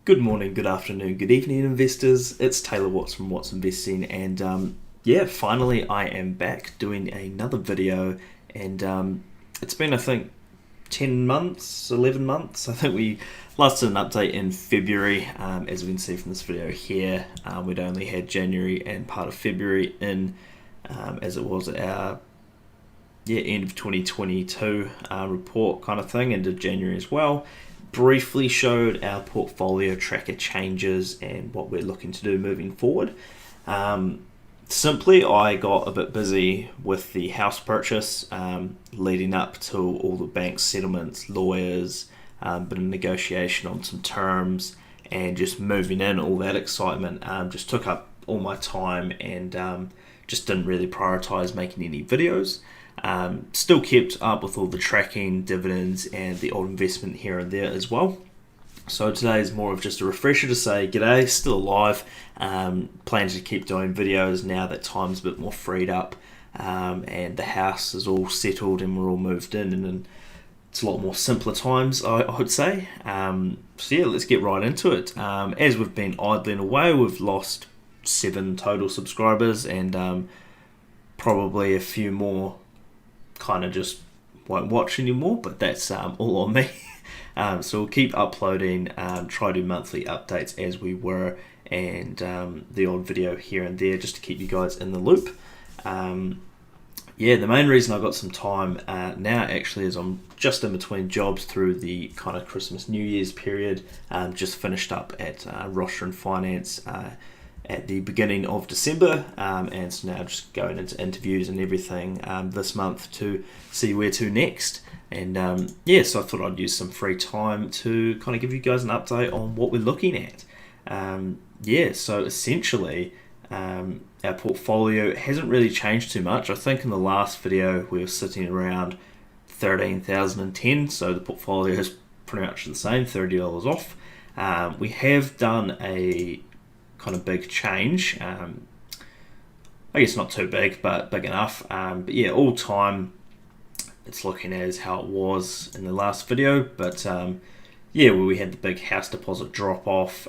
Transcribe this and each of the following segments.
Good morning, good afternoon, good evening, investors. It's Taylor Watts from Watts Investing, and finally I am back doing another video. And it's been, I think, 10 months, 11 months. I think we last did an update in February. As we can see from this video here, we'd only had January and part of February in, as it was our end of 2022 report kind of thing, and did January as well. Briefly showed our portfolio tracker changes and what we're looking to do moving forward. Simply, I got a bit busy with the house purchase, leading up to all the bank settlements, lawyers, bit of negotiation on some terms, and just moving in, all that excitement just took up all my time, and just didn't really prioritize making any videos. Still kept up with all the tracking, dividends, and the old investment here and there as well. So today is more of just a refresher to say g'day, still alive, plan to keep doing videos now that time's a bit more freed up, and the house is all settled and we're all moved in, and it's a lot more simpler times, I would say. So yeah, let's get right into it. As we've been idling away, we've lost 7 total subscribers, and probably a few more kind of just won't watch anymore, but that's all on me. So we'll keep uploading, try to do monthly updates as we were, and the odd video here and there just to keep you guys in the loop. The main reason I got some time now actually is I'm just in between jobs through the kind of Christmas New Year's period. Just finished up at Roster and Finance at the beginning of December, and so now just going into interviews and everything this month to see where to next. And so I thought I'd use some free time to kind of give you guys an update on what we're looking at. So essentially our portfolio hasn't really changed too much. I think in the last video we were sitting around 13,010, so the portfolio is pretty much the same, $30 off. We have done a kind of big change. I guess not too big, but big enough. All time it's looking as how it was in the last video, but where we had the big house deposit drop off.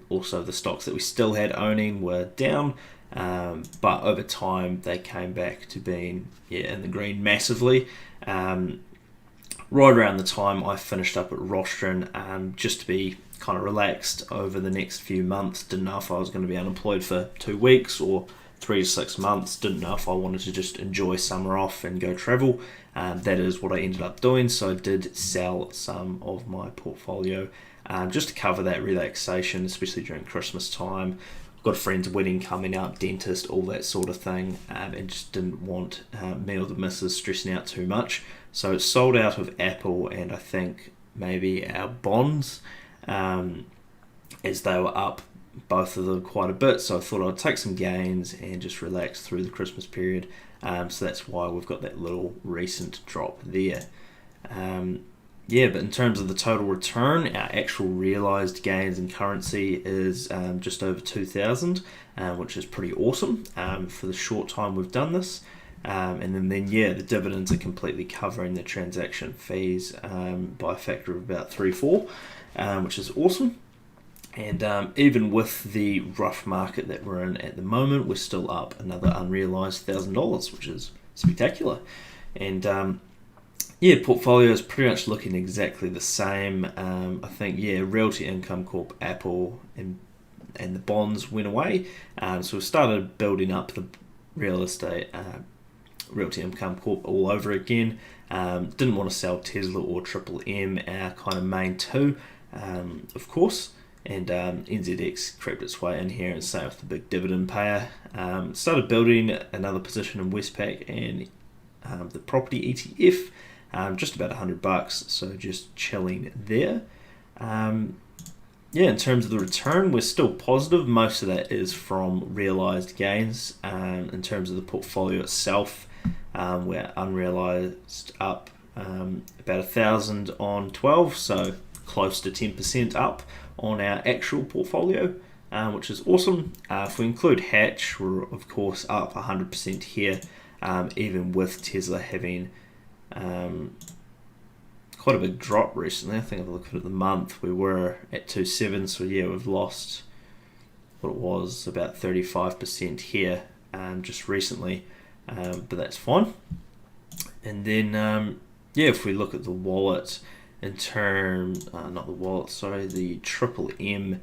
Also the stocks that we still had owning were down, but over time they came back to being in the green massively. Right around the time I finished up at Rostron, just to be kind of relaxed over the next few months. Didn't know if I was going to be unemployed for 2 weeks or 3 to 6 months. Didn't know if I wanted to just enjoy summer off and go travel. That is what I ended up doing. So I did sell some of my portfolio just to cover that relaxation, especially during Christmas time. Got a friend's wedding coming up, dentist, all that sort of thing, and just didn't want me or the missus stressing out too much. So it sold out of Apple and I think maybe our bonds, as they were up, both of them, quite a bit. So I thought I'd take some gains and just relax through the Christmas period. So that's why we've got that little recent drop there. But in terms of the total return, our actual realized gains in currency is just over 2,000, which is pretty awesome for the short time we've done this. And then the dividends are completely covering the transaction fees by a factor of about 3-4, which is awesome. And even with the rough market that we're in at the moment, we're still up another unrealized $1,000, which is spectacular. And portfolio is pretty much looking exactly the same. I think Realty Income Corp, Apple, and the bonds went away. So we started building up the real estate, Realty Income Corp all over again. Didn't want to sell Tesla or Triple M, our kind of main two, of course. And NZX crept its way in here, and same with the big dividend payer. Started building another position in Westpac and the property ETF, just about $100, so just chilling there. In terms of the return, we're still positive. Most of that is from realized gains. In terms of the portfolio itself, we're unrealized up about 1,000 on 12, so close to 10% up on our actual portfolio, which is awesome. If we include Hatch, we're of course up 100% here, even with Tesla having kind quite a big drop recently. I think if I look at the month, we were at 2.7, so yeah, we've lost what it was, about 35% here just recently, but that's fine. And then if we look at the wallet in terms, not the wallet, sorry, the Triple M.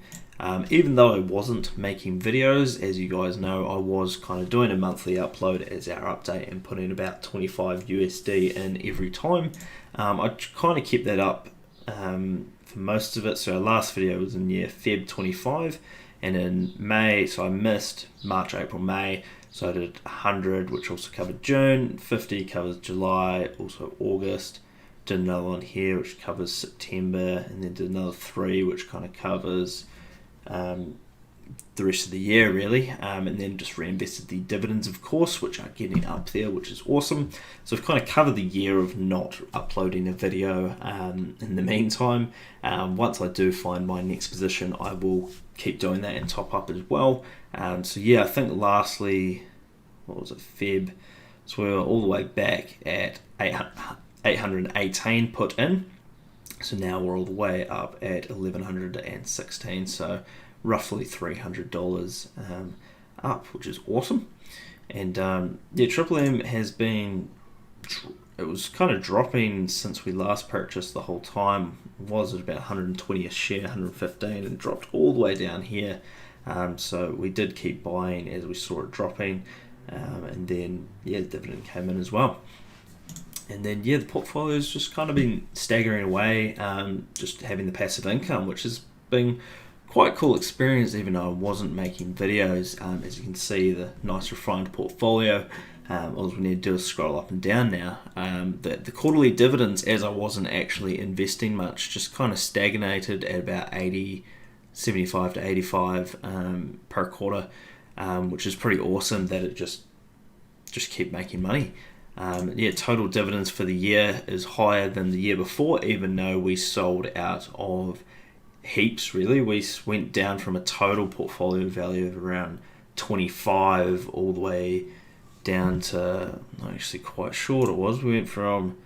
Even though I wasn't making videos, as you guys know, I was kind of doing a monthly upload as our update and putting about 25 USD in every time. I kind of kept that up for most of it. So our last video was in Feb 25, and in May, so I missed March, April, May. So I did 100, which also covered June, 50 covers July, also August. Did another one here, which covers September, and then did another 3, which kind of covers the rest of the year, really. And then just reinvested the dividends, of course, which are getting up there, which is awesome. So I've kind of covered the year of not uploading a video in the meantime. Once I do find my next position, I will keep doing that and top up as well. So yeah, I think lastly, what was it, Feb? So we were all the way back at 818 put in. So now we're all the way up at 1116. So roughly $300 up, which is awesome. And Triple M has been, it was kind of dropping since we last purchased the whole time. It was at about 120 a share, 115, and dropped all the way down here. So we did keep buying as we saw it dropping, and then the dividend came in as well. And then the portfolio's just kind of been staggering away, just having the passive income, which has been quite cool experience, even though I wasn't making videos. As you can see, the nice refined portfolio. All we need to do is scroll up and down now. The quarterly dividends, as I wasn't actually investing much, just kind of stagnated at about 75 to 85 per quarter, which is pretty awesome that it just keep making money. Total dividends for the year is higher than the year before, even though we sold out of heaps, really. We went down from a total portfolio value of around 25 all the way down to, I'm actually quite sure what it was. We went from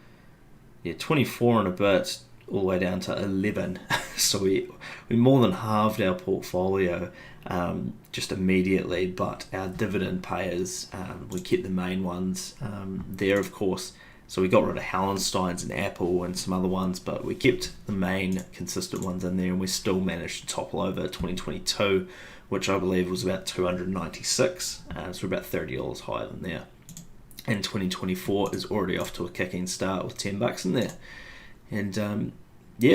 24 and a bit all the way down to 11. So we more than halved our portfolio just immediately, but our dividend payers, we kept the main ones there, of course. So we got rid of Hallensteins and Apple and some other ones, but we kept the main consistent ones in there, and we still managed to topple over 2022, which I believe was about 296, so we're about $30 higher than there. And 2024 is already off to a kicking start with $10 in there. And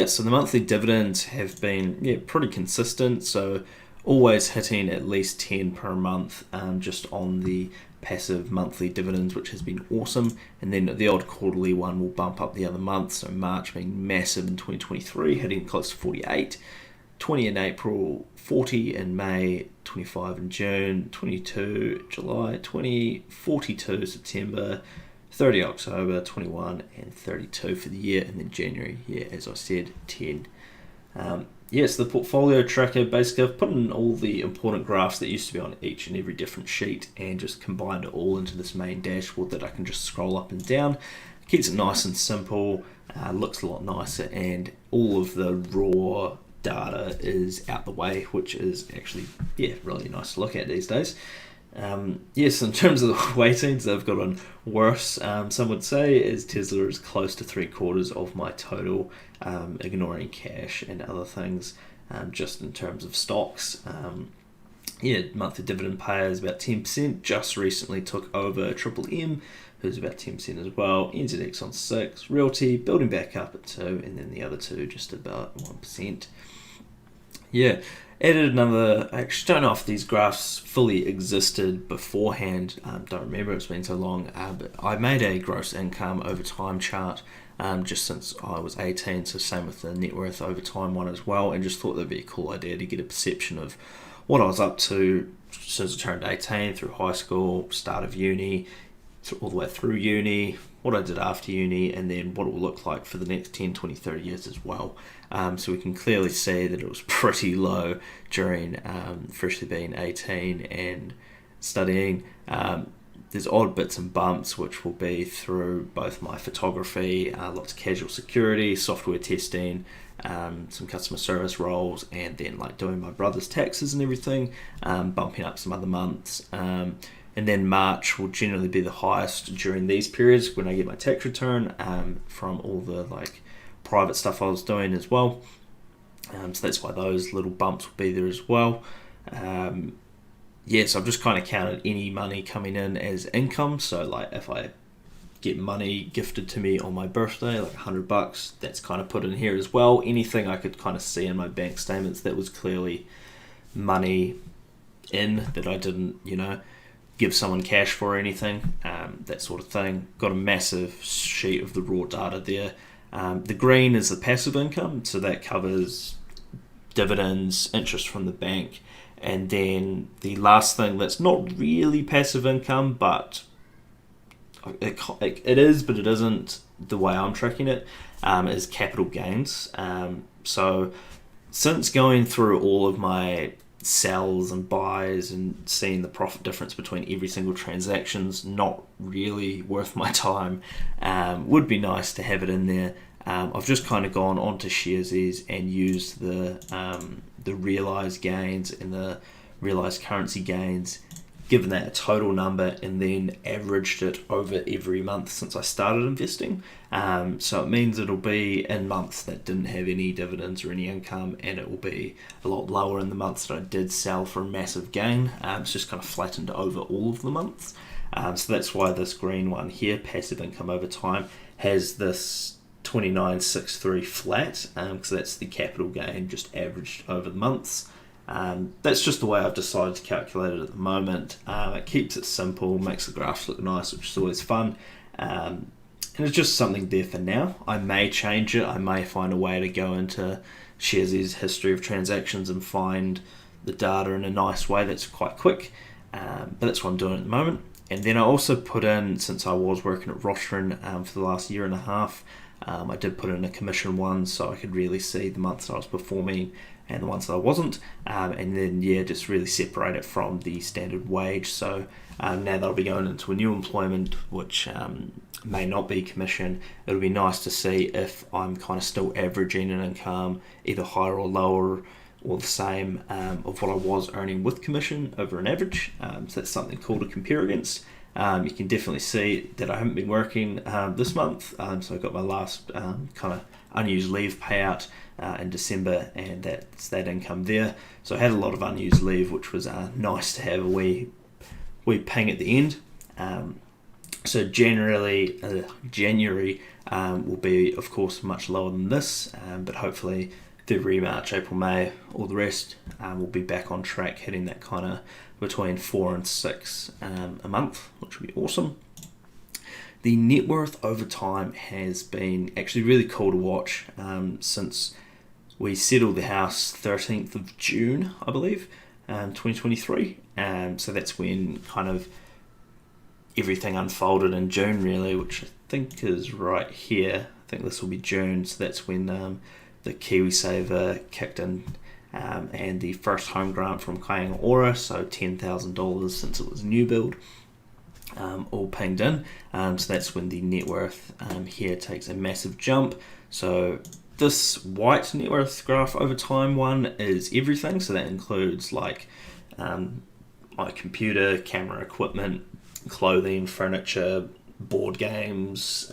so the monthly dividends have been pretty consistent, so always hitting at least 10 per month just on the passive monthly dividends, which has been awesome. And then the odd quarterly one will bump up the other month, so March being massive in 2023, hitting close to 48, 20 in April, 40 in May, 25 in June, 22 July, 20, 42 September, 30 October, 21 and 32 for the year, and then January, as I said, 10. So the portfolio tracker, basically I've put in all the important graphs that used to be on each and every different sheet and just combined it all into this main dashboard that I can just scroll up and down. Keeps it nice and simple, looks a lot nicer, and all of the raw data is out the way, which is actually really nice to look at these days. Yes, in terms of the weightings, they've gotten worse. Some would say, as Tesla is close to 3/4 of my total, ignoring cash and other things, just in terms of stocks. Monthly dividend payers about 10%, just recently took over Triple M, who's about 10% as well. NZX on 6, Realty building back up at 2, and then the other two just about 1%. Added another, I actually don't know if these graphs fully existed beforehand, don't remember, it's been so long, but I made a gross income over time chart just since I was 18, so same with the net worth over time one as well, and just thought that'd be a cool idea to get a perception of what I was up to since I turned 18, through high school, start of uni, all the way through uni, what I did after uni, and then what it will look like for the next 10, 20, 30 years as well. So we can clearly see that it was pretty low during freshly being 18 and studying. there's odd bits and bumps which will be through both my photography, lots of casual security, software testing, some customer service roles, and then like doing my brother's taxes and everything, bumping up some other months. And then March will generally be the highest during these periods when I get my tax return from all the like private stuff I was doing as well. So that's why those little bumps will be there as well. So I've just kind of counted any money coming in as income. So like if I get money gifted to me on my birthday, like $100, that's kind of put in here as well. Anything I could kind of see in my bank statements that was clearly money in that I didn't, give someone cash for or anything, that sort of thing. Got a massive sheet of the raw data there. The green is the passive income, so that covers dividends, interest from the bank, and then the last thing that's not really passive income, but it is, but it isn't the way I'm tracking it, is capital gains. So since going through all of my sells and buys and seeing the profit difference between every single transaction's not really worth my time. Would be nice to have it in there. I've just kind of gone onto Sharesies and used the realized gains and the realized currency gains, given that a total number, and then averaged it over every month since I started investing. So it means it'll be in months that didn't have any dividends or any income, and it will be a lot lower in the months that I did sell for a massive gain. It's just kind of flattened over all of the months. So that's why this green one here, passive income over time, has this 2963 flat, because that's the capital gain just averaged over the months. That's just the way I've decided to calculate it at the moment. It keeps it simple, makes the graphs look nice, which is always fun. And it's just something there for now. I may change it. I may find a way to go into Sharesies' history of transactions and find the data in a nice way that's quite quick. But that's what I'm doing at the moment. And then I also put in, since I was working at Rostron for the last year and a half, I did put in a commission one so I could really see the months that I was performing and the ones that I wasn't, and then just really separate it from the standard wage. So now that I'll be going into a new employment, which may not be commission, it'll be nice to see if I'm kind of still averaging an income either higher or lower or the same of what I was earning with commission over an average. So that's something cool to compare against. You can definitely see that I haven't been working this month, so I got my last kind of unused leave payout in December, and that's that income there. So I had a lot of unused leave, which was nice to have a wee ping at the end. So January will be, of course, much lower than this, but hopefully February, March, April, May, all the rest will be back on track, hitting that kind of between 4 and 6 a month, which would be awesome. The net worth over time has been actually really cool to watch since we settled the house 13th of June, I believe, 2023. So that's when kind of everything unfolded in June, really, which I think is right here. I think this will be June, so that's when the KiwiSaver kicked in, and the first home grant from Kāinga Ora, so $10,000 since it was a new build, all pinged in. So that's when the net worth here takes a massive jump. So this white net worth graph over time one is everything, so that includes like my computer, camera equipment, clothing, furniture, board games,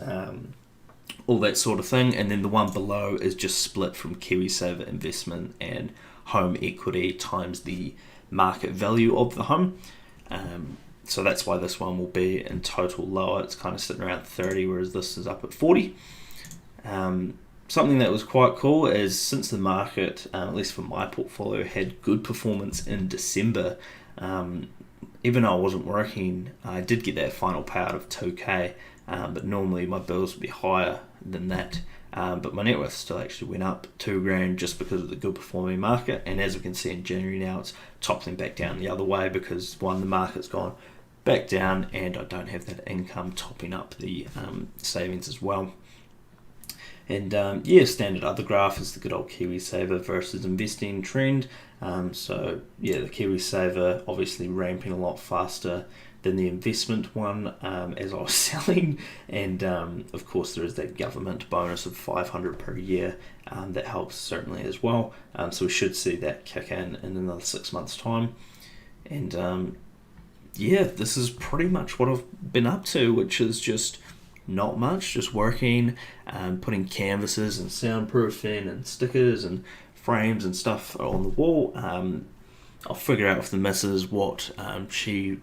all that sort of thing. And then the one below is just split from KiwiSaver investment and home equity times the market value of the home. So that's why this one will be in total lower. It's kind of sitting around 30, whereas this is up at 40. Something that was quite cool is since the market, at least for my portfolio, had good performance in December, even though I wasn't working, I did get that final payout of 2k, but normally my bills would be higher than that. But my net worth still actually went up $2,000 just because of the good performing market. And as we can see in January now, it's toppling back down the other way because one, the market's gone back down and I don't have that income topping up the savings as well. And standard other graph is the good old KiwiSaver versus investing trend. So the KiwiSaver obviously ramping a lot faster than the investment one as I was selling, and of course there is that government bonus of $500 per year that helps certainly as well. So we should see that kick in another 6 months' time, and this is pretty much what I've been up to, which is just not much, just working, putting canvases and soundproofing and stickers and frames and stuff on the wall. I'll figure out with the missus what she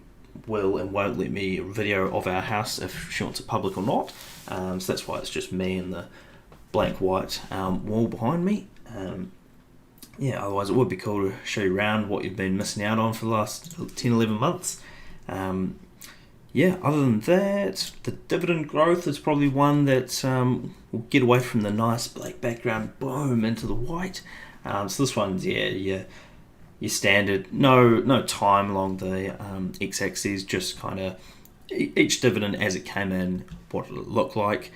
will and won't let me video of our house, if she wants it public or not. So that's why it's just me and the blank white wall behind me. Otherwise it would be cool to show you around what you've been missing out on for the last 10-11 months. Other than that, the dividend growth is probably one that will get away from the nice black background, boom, into the white. So this one's, your standard, no time along the x-axis, just kind of each dividend as it came in, what did it look like.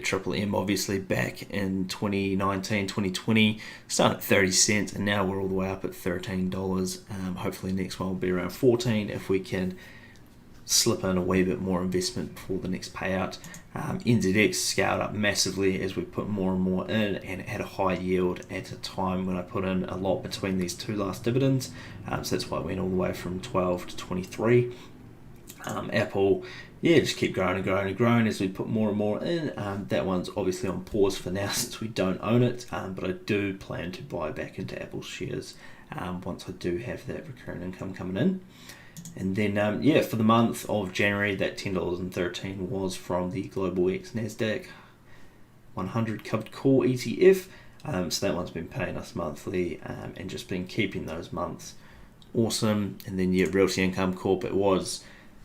Triple M obviously back in 2019, 2020, started at 30 cents, and now we're all the way up at $13. Hopefully next one will be around 14 if we can slip in a wee bit more investment before the next payout. NZX scaled up massively as we put more and more in, and it had a high yield at a time when I put in a lot between these two last dividends. So that's why it went all the way from 12 to 23. Apple, just keep growing and growing and growing as we put more and more in. That one's obviously on pause for now since we don't own it, but I do plan to buy back into Apple shares once I do have that recurring income coming in. And then, for the month of January, that $10.13 was from the Global X Nasdaq 100 covered call ETF. So that one's been paying us monthly and just been keeping those months awesome. And then, Realty Income Corp, it was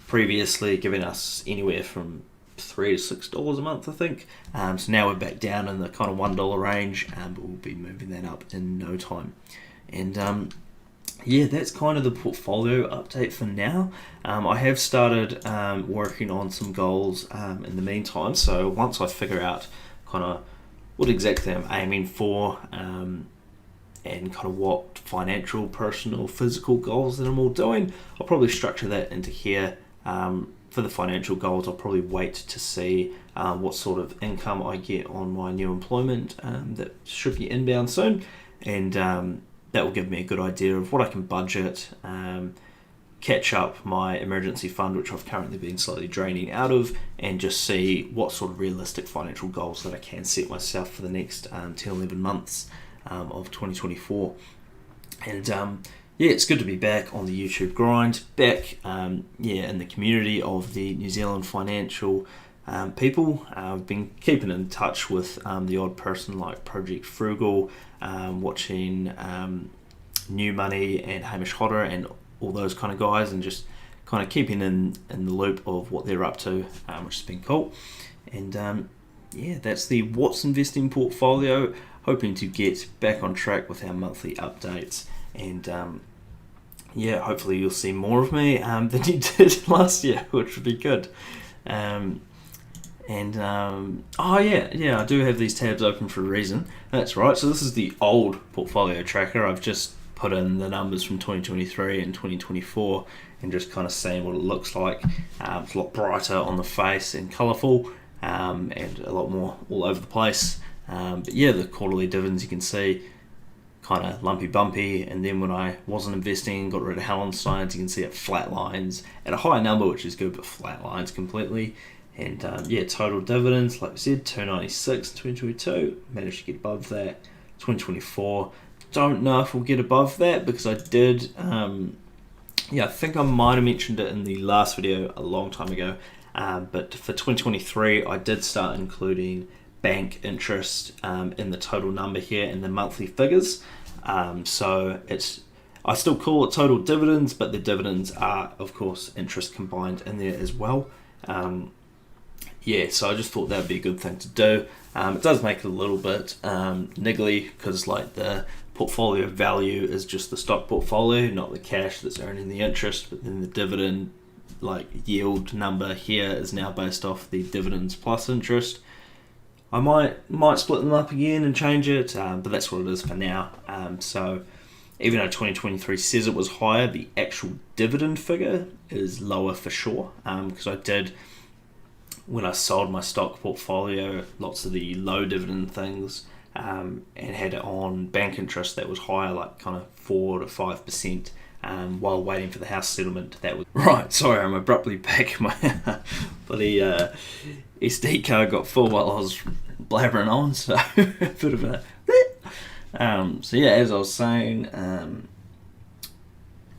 previously giving us anywhere from $3 to $6 a month, I think. So now we're back down in the kind of $1 range, but we'll be moving that up in no time. And that's kind of the portfolio update for now. I have started working on some goals in the meantime. So once I figure out kind of what exactly I'm aiming for and kind of what financial, personal, physical goals that I'm all doing, I'll probably structure that into here. For the financial goals, I'll probably wait to see what sort of income I get on my new employment that should be inbound soon, and that will give me a good idea of what I can budget, catch up my emergency fund, which I've currently been slightly draining out of, and just see what sort of realistic financial goals that I can set myself for the next 10-11 months of 2024. And it's good to be back on the YouTube grind, back in the community of the New Zealand financial people. I've been keeping in touch with the odd person like Project Frugal, watching New Money and Hamish Hodder and all those kind of guys, and just kind of keeping in the loop of what they're up to, which has been cool. And that's the What's Investing portfolio, hoping to get back on track with our monthly updates, and hopefully you'll see more of me than you did last year, which would be good. I do have these tabs open for a reason. That's right, so this is the old portfolio tracker. I've just put in the numbers from 2023 and 2024 and just kind of seeing what it looks like. It's a lot brighter on the face and colourful, and a lot more all over the place. The quarterly dividends you can see kind of lumpy bumpy, and then when I wasn't investing, got rid of Hallensteins, you can see it flat lines at a high number, which is good, but flat lines completely. And total dividends, like we said, $2.96 in 2022, managed to get above that. 2024, don't know if we'll get above that, because I did, I think I might have mentioned it in the last video a long time ago, but for 2023, I did start including bank interest in the total number here in the monthly figures. So I still call it total dividends, but the dividends are, of course, interest combined in there as well. So I just thought that would be a good thing to do. It does make it a little bit niggly, because like the portfolio value is just the stock portfolio, not the cash that's earning the interest, but then the dividend yield number here is now based off the dividends plus interest. I might split them up again and change it, but that's what it is for now. even though 2023 says it was higher, the actual dividend figure is lower for sure, because I did, when I sold my stock portfolio, lots of the low dividend things, and had it on bank interest that was higher, like kind of 4 to 5%, while waiting for the house settlement. That was right. Sorry, I'm abruptly back. My bloody SD card got full while I was blabbering on, so a bit of a. So yeah, as I was saying,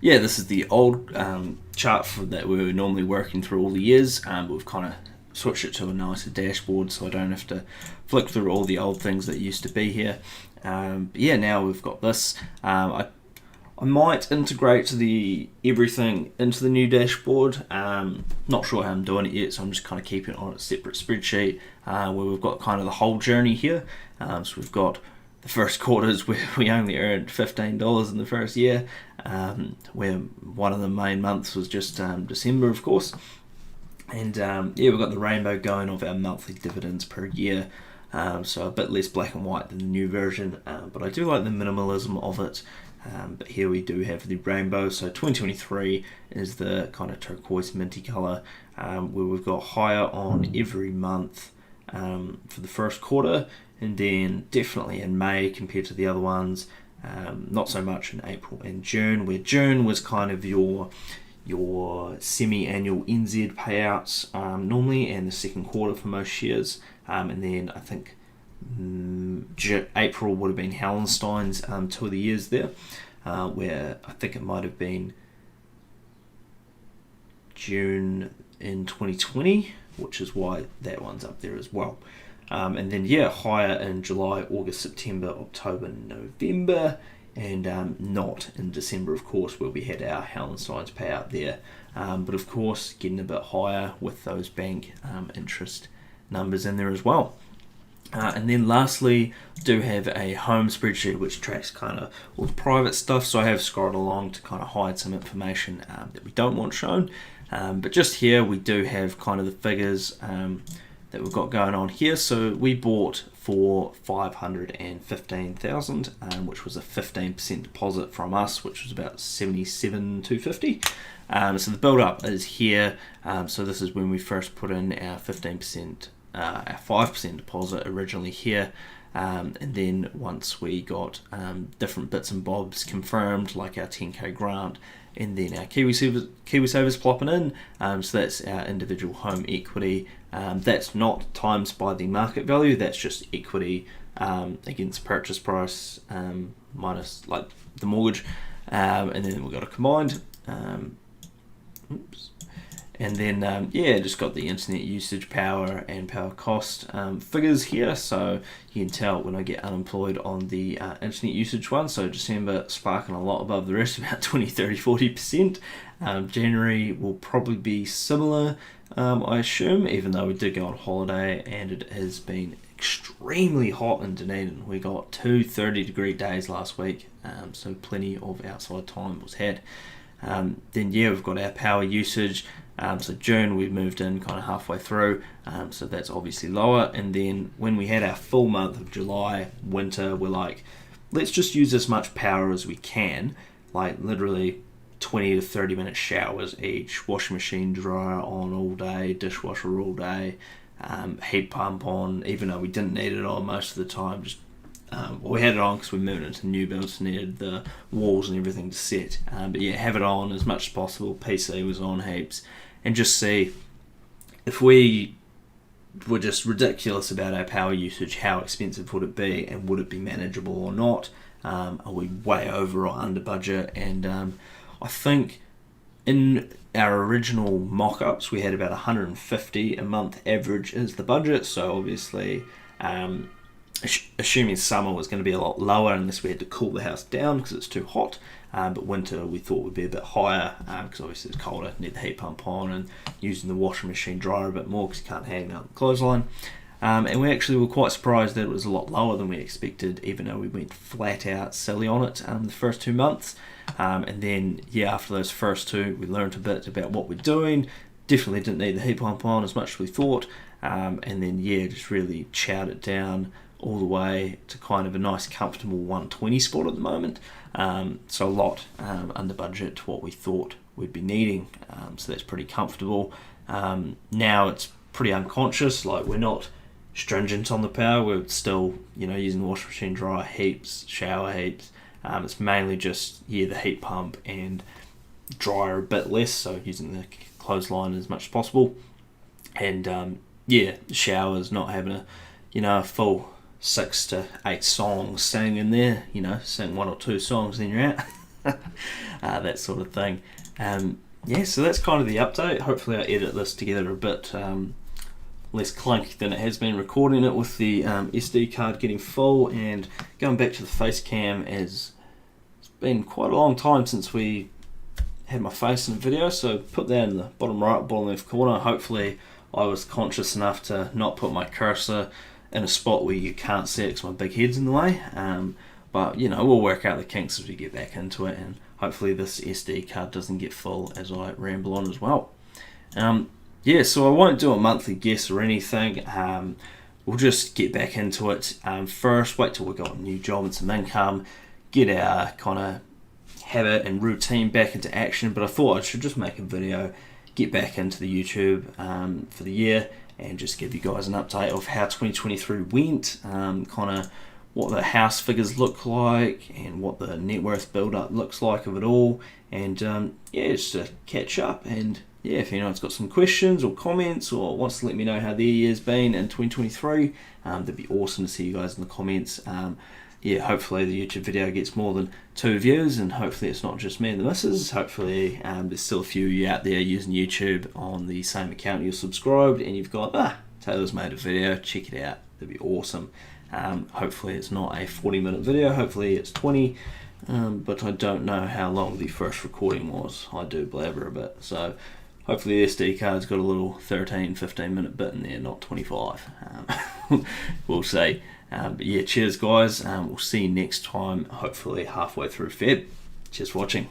this is the old chart that we were normally working through all the years. We've kind of switched it to a nicer dashboard, so I don't have to flick through all the old things that used to be here. Now we've got this. I might integrate everything into the new dashboard. Not sure how I'm doing it yet, so I'm just kind of keeping it on a separate spreadsheet where we've got kind of the whole journey here. So we've got the first quarters where we only earned $15 in the first year, where one of the main months was just December, of course. And we've got the rainbow going of our monthly dividends per year. So a bit less black and white than the new version, but I do like the minimalism of it. But here we do have the rainbow. So 2023 is the kind of turquoise minty colour, where we've got higher on every month for the first quarter, and then definitely in May compared to the other ones. Not so much in April and June, where June was kind of your semi-annual NZ payouts normally, and the second quarter for most years. And then I think April would have been Hallenstein's 2 of the years there, where I think it might have been June in 2020, which is why that one's up there as well. And then higher in July, August, September, October, November, and not in December, of course, where we had our Hallenstein's payout there. But of course, getting a bit higher with those bank interest numbers in there as well. And then lastly, I do have a home spreadsheet which tracks kind of all the private stuff, so I have scrolled along to kind of hide some information that we don't want shown. But just here we do have kind of the figures that we've got going on here. So we bought for $515,000, which was a 15% deposit from us, which was about $77,250. So the build up is here. So this is when we first put in our 15%, our 5% deposit originally here. And then once we got different bits and bobs confirmed, like our 10k grant, and then our KiwiSavers plopping in, so that's our individual home equity. That's not times by the market value, that's just equity against purchase price minus like the mortgage, and then we've got a combined. And then, just got the internet usage, power, and power cost figures here. So you can tell when I get unemployed on the internet usage one. So December sparking a lot above the rest, about 20, 30, 40%. January will probably be similar, I assume, even though we did go on holiday and it has been extremely hot in Dunedin. We got 2 30-degree days last week, so plenty of outside time was had. Then we've got our power usage. So June we moved in kind of halfway through, so that's obviously lower. And then when we had our full month of July, winter, we're like, let's just use as much power as we can, like literally 20 to 30 minute showers each, washing machine, dryer on all day, dishwasher all day, heat pump on, even though we didn't need it on most of the time. Just we had it on because we moved into new builds, needed the walls and everything to set. But have it on as much as possible. PC was on heaps, and just see if we were just ridiculous about our power usage, how expensive would it be, and would it be manageable or not? Are we way over or under budget? And I think in our original mock-ups we had about 150 a month average as the budget, so obviously assuming summer was going to be a lot lower unless we had to cool the house down because it's too hot, but winter we thought would be a bit higher because obviously it's colder, need the heat pump on, and using the washing machine dryer a bit more because you can't hang out the clothesline. And we actually were quite surprised that it was a lot lower than we expected, even though we went flat out silly on it the first 2 months. And then after those first 2 we learned a bit about what we're doing. Definitely didn't need the heat pump on as much as we thought, and then just really chowed it down all the way to kind of a nice comfortable 120 spot at the moment. So a lot under budget to what we thought we'd be needing. So that's pretty comfortable. Now it's pretty unconscious, like we're not stringent on the power, we're still, using the washing machine, dryer heaps, shower heaps. It's mainly just, the heat pump and dryer a bit less, so using the clothesline as much as possible. And showers, not having a full 6 to 8 songs staying in there, sing 1 or 2 songs, then you're out. That sort of thing. So that's kind of the update. Hopefully I edit this together a bit less clunky than it has been recording it, with the SD card getting full. And going back to the face cam, as it's been quite a long time since we had my face in a video, so put that in the bottom right, bottom left corner. Hopefully I was conscious enough to not put my cursor in a spot where you can't see it because my big head's in the way. But we'll work out the kinks as we get back into it, and hopefully this SD card doesn't get full as I ramble on as well. So I won't do a monthly guess or anything. We'll just get back into it. First, wait till we got a new job and some income, get our kind of habit and routine back into action. But I thought I should just make a video, get back into the YouTube for the year, and just give you guys an update of how 2023 went, kind of what the house figures look like and what the net worth build up looks like of it all, and just to catch up. And if anyone's got some questions or comments or wants to let me know how their year's been in 2023, that'd be awesome to see you guys in the comments. Hopefully the YouTube video gets more than 2 views, and hopefully it's not just me and the missus. Hopefully there's still a few of you out there using YouTube on the same account you're subscribed, and you've got, Taylor's made a video, check it out. That'd be awesome. Hopefully it's not a 40-minute video, hopefully it's 20, but I don't know how long the first recording was. I do blabber a bit, so hopefully the SD card's got a little 13-15 minute bit in there, not 25. We'll see. But cheers guys, we'll see you next time, hopefully halfway through Feb. Cheers for watching.